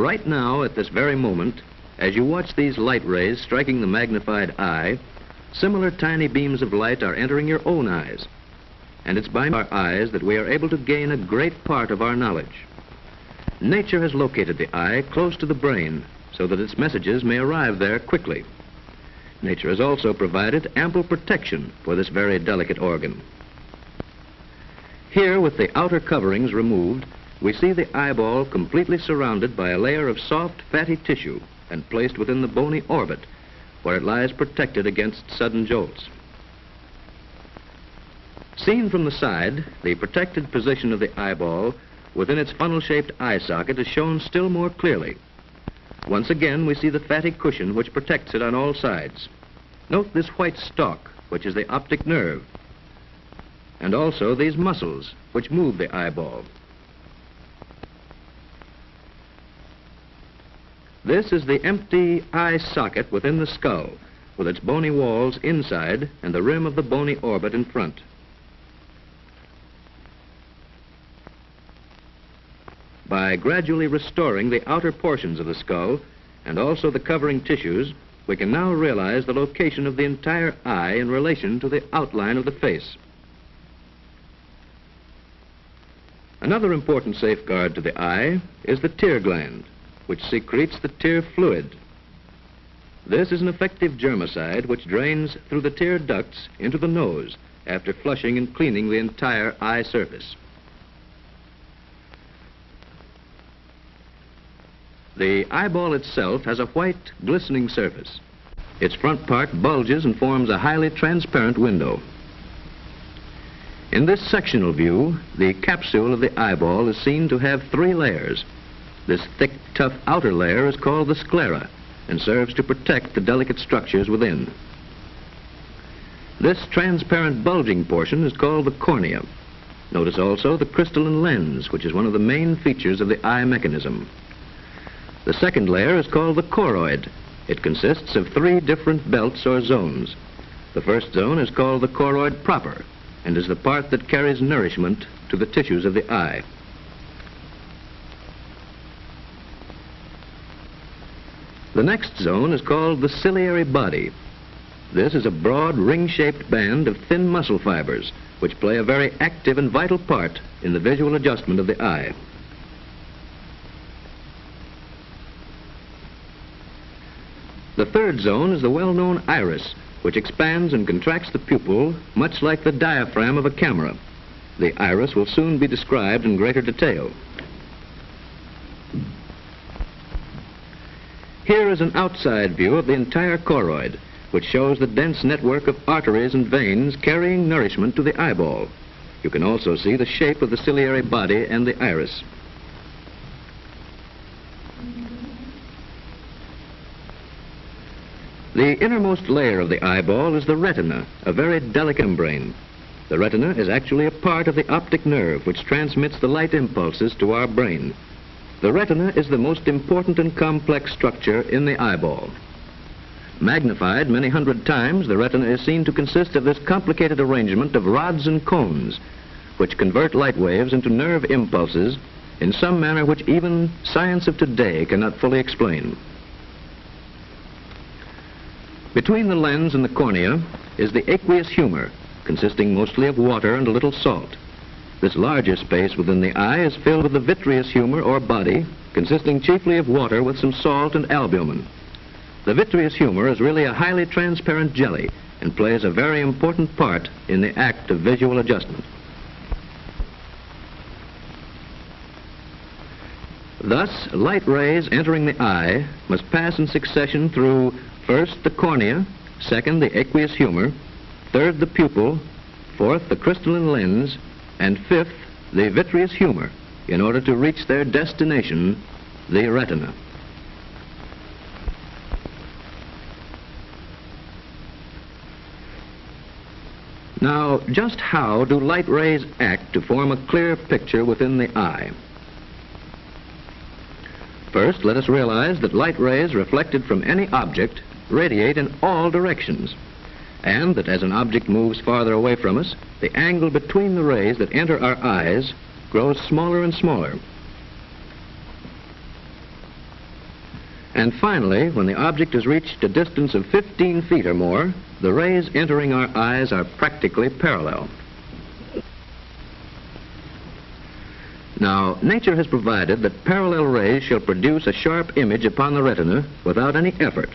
right now, at this very moment, as you watch these light rays striking the magnified eye, similar tiny beams of light are entering your own eyes. And it's by our eyes that we are able to gain a great part of our knowledge. Nature has located the eye close to the brain so that its messages may arrive there quickly. Nature has also provided ample protection for this very delicate organ. Here, with the outer coverings removed, we see the eyeball completely surrounded by a layer of soft, fatty tissue and placed within the bony orbit, where it lies protected against sudden jolts. Seen from the side, the protected position of the eyeball within its funnel-shaped eye socket is shown still more clearly. Once again, we see the fatty cushion which protects it on all sides. Note this white stalk, which is the optic nerve, and also these muscles which move the eyeball. This is the empty eye socket within the skull, with its bony walls inside and the rim of the bony orbit in front. By gradually restoring the outer portions of the skull and also the covering tissues, we can now realize the location of the entire eye in relation to the outline of the face. Another important safeguard to the eye is the tear gland, which secretes the tear fluid. This is an effective germicide which drains through the tear ducts into the nose after flushing and cleaning the entire eye surface. The eyeball itself has a white, glistening surface. Its front part bulges and forms a highly transparent window. In this sectional view, the capsule of the eyeball is seen to have 3 layers. This thick, tough outer layer is called the sclera and serves to protect the delicate structures within. This transparent bulging portion is called the cornea. Notice also the crystalline lens, which is one of the main features of the eye mechanism. The second layer is called the choroid. It consists of 3 different belts or zones. The first zone is called the choroid proper and is the part that carries nourishment to the tissues of the eye. The next zone is called the ciliary body. This is a broad ring-shaped band of thin muscle fibers which play a very active and vital part in the visual adjustment of the eye. The third zone is the well-known iris, which expands and contracts the pupil much like the diaphragm of a camera. The iris will soon be described in greater detail. Here is an outside view of the entire choroid, which shows the dense network of arteries and veins carrying nourishment to the eyeball. You can also see the shape of the ciliary body and the iris. The innermost layer of the eyeball is the retina, a very delicate membrane. The retina is actually a part of the optic nerve which transmits the light impulses to our brain. The retina is the most important and complex structure in the eyeball. Magnified many hundred times, the retina is seen to consist of this complicated arrangement of rods and cones, which convert light waves into nerve impulses in some manner which even science of today cannot fully explain. Between the lens and the cornea is the aqueous humor, consisting mostly of water and a little salt. This larger space within the eye is filled with the vitreous humor or body, consisting chiefly of water with some salt and albumin. The vitreous humor is really a highly transparent jelly and plays a very important part in the act of visual adjustment. Thus, light rays entering the eye must pass in succession through first the cornea, second the aqueous humor, third the pupil, fourth the crystalline lens, and fifth the vitreous humor in order to reach their destination, the retina. Now, just how do light rays act to form a clear picture within the eye? First, let us realize that light rays reflected from any object radiate in all directions, and that as an object moves farther away from us, the angle between the rays that enter our eyes grows smaller and smaller. And finally, when the object has reached a distance of 15 feet or more, the rays entering our eyes are practically parallel. Now, nature has provided that parallel rays shall produce a sharp image upon the retina without any effort,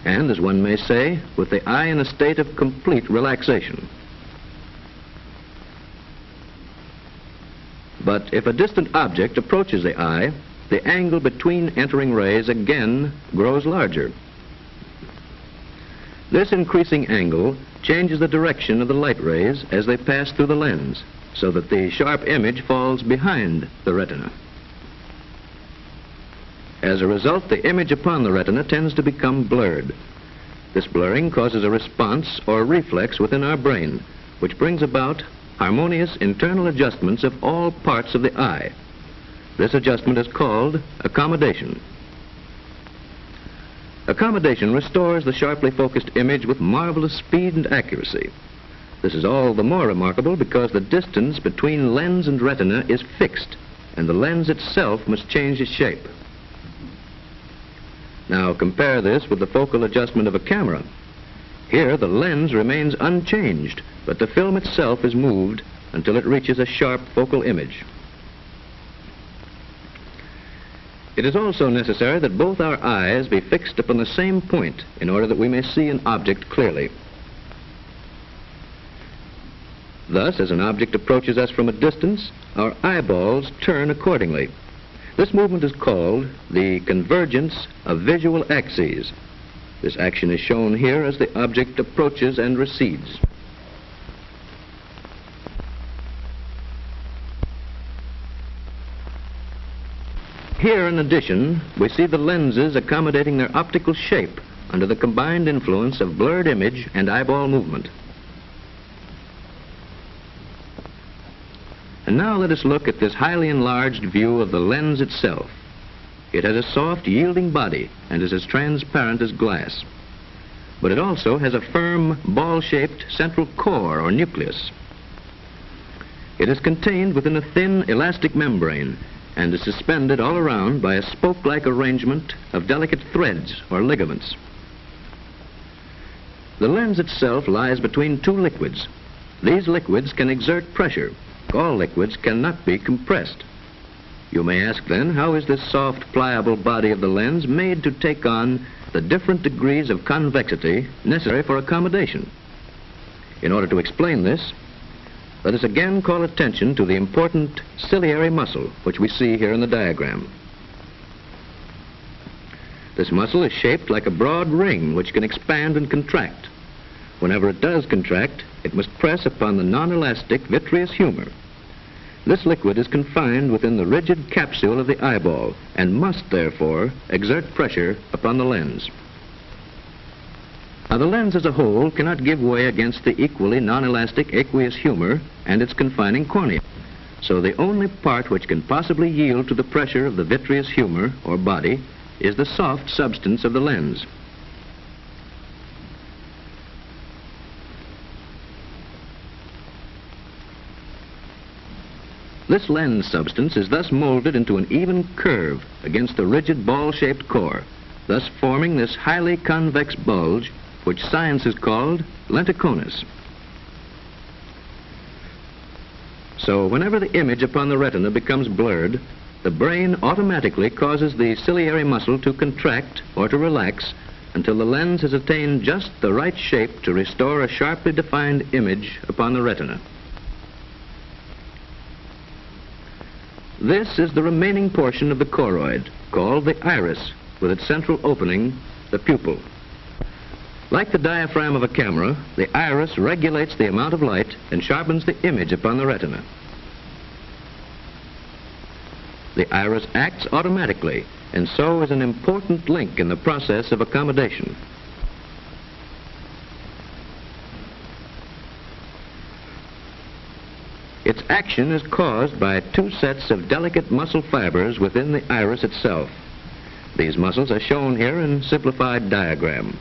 and, as one may say, with the eye in a state of complete relaxation. But if a distant object approaches the eye, the angle between entering rays again grows larger. This increasing angle changes the direction of the light rays as they pass through the lens, so that the sharp image falls behind the retina. As a result, the image upon the retina tends to become blurred. This blurring causes a response or reflex within our brain, which brings about harmonious internal adjustments of all parts of the eye. This adjustment is called accommodation. Accommodation restores the sharply focused image with marvelous speed and accuracy. This is all the more remarkable because the distance between lens and retina is fixed, and the lens itself must change its shape. Now compare this with the focal adjustment of a camera. Here the lens remains unchanged, but the film itself is moved until it reaches a sharp focal image. It is also necessary that both our eyes be fixed upon the same point in order that we may see an object clearly. Thus, as an object approaches us from a distance, our eyeballs turn accordingly. This movement is called the convergence of visual axes. This action is shown here as the object approaches and recedes. Here, in addition, we see the lenses accommodating their optical shape under the combined influence of blurred image and eyeball movement. And now let us look at this highly enlarged view of the lens itself. It has a soft, yielding body and is as transparent as glass. But it also has a firm, ball-shaped central core or nucleus. It is contained within a thin, elastic membrane and is suspended all around by a spoke-like arrangement of delicate threads or ligaments. The lens itself lies between two liquids. These liquids can exert pressure. All liquids cannot be compressed. You may ask then, how is this soft, pliable body of the lens made to take on the different degrees of convexity necessary for accommodation? In order to explain this, let us again call attention to the important ciliary muscle, which we see here in the diagram. This muscle is shaped like a broad ring which can expand and contract. Whenever it does contract, it must press upon the non-elastic vitreous humor. This liquid is confined within the rigid capsule of the eyeball and must, therefore, exert pressure upon the lens. Now, the lens as a whole cannot give way against the equally non-elastic aqueous humor and its confining cornea. So the only part which can possibly yield to the pressure of the vitreous humor, or body, is the soft substance of the lens. This lens substance is thus molded into an even curve against the rigid ball-shaped core, thus forming this highly convex bulge, which science has called lenticonus. So whenever the image upon the retina becomes blurred, the brain automatically causes the ciliary muscle to contract or to relax until the lens has attained just the right shape to restore a sharply defined image upon the retina. This is the remaining portion of the choroid, called the iris, with its central opening, the pupil. Like the diaphragm of a camera, the iris regulates the amount of light and sharpens the image upon the retina. The iris acts automatically, and so is an important link in the process of accommodation. Its action is caused by two sets of delicate muscle fibers within the iris itself. These muscles are shown here in simplified diagram.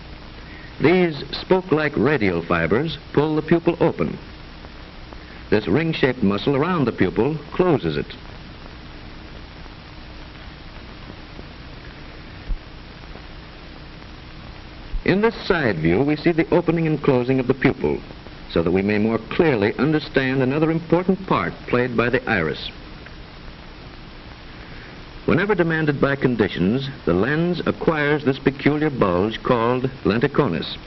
These spoke-like radial fibers pull the pupil open. This ring-shaped muscle around the pupil closes it. In this side view, we see the opening and closing of the pupil, so that we may more clearly understand another important part played by the iris. Whenever demanded by conditions, the lens acquires this peculiar bulge called lenticonus.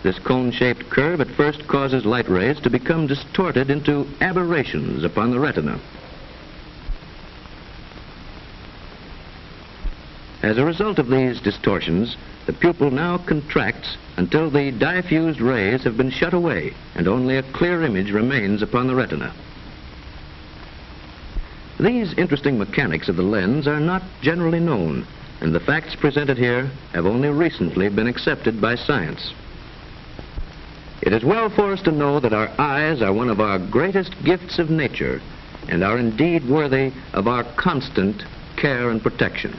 This cone-shaped curve at first causes light rays to become distorted into aberrations upon the retina. As a result of these distortions, the pupil now contracts until the diffused rays have been shut away and only a clear image remains upon the retina. These interesting mechanics of the lens are not generally known, and the facts presented here have only recently been accepted by science. It is well for us to know that our eyes are one of our greatest gifts of nature and are indeed worthy of our constant care and protection.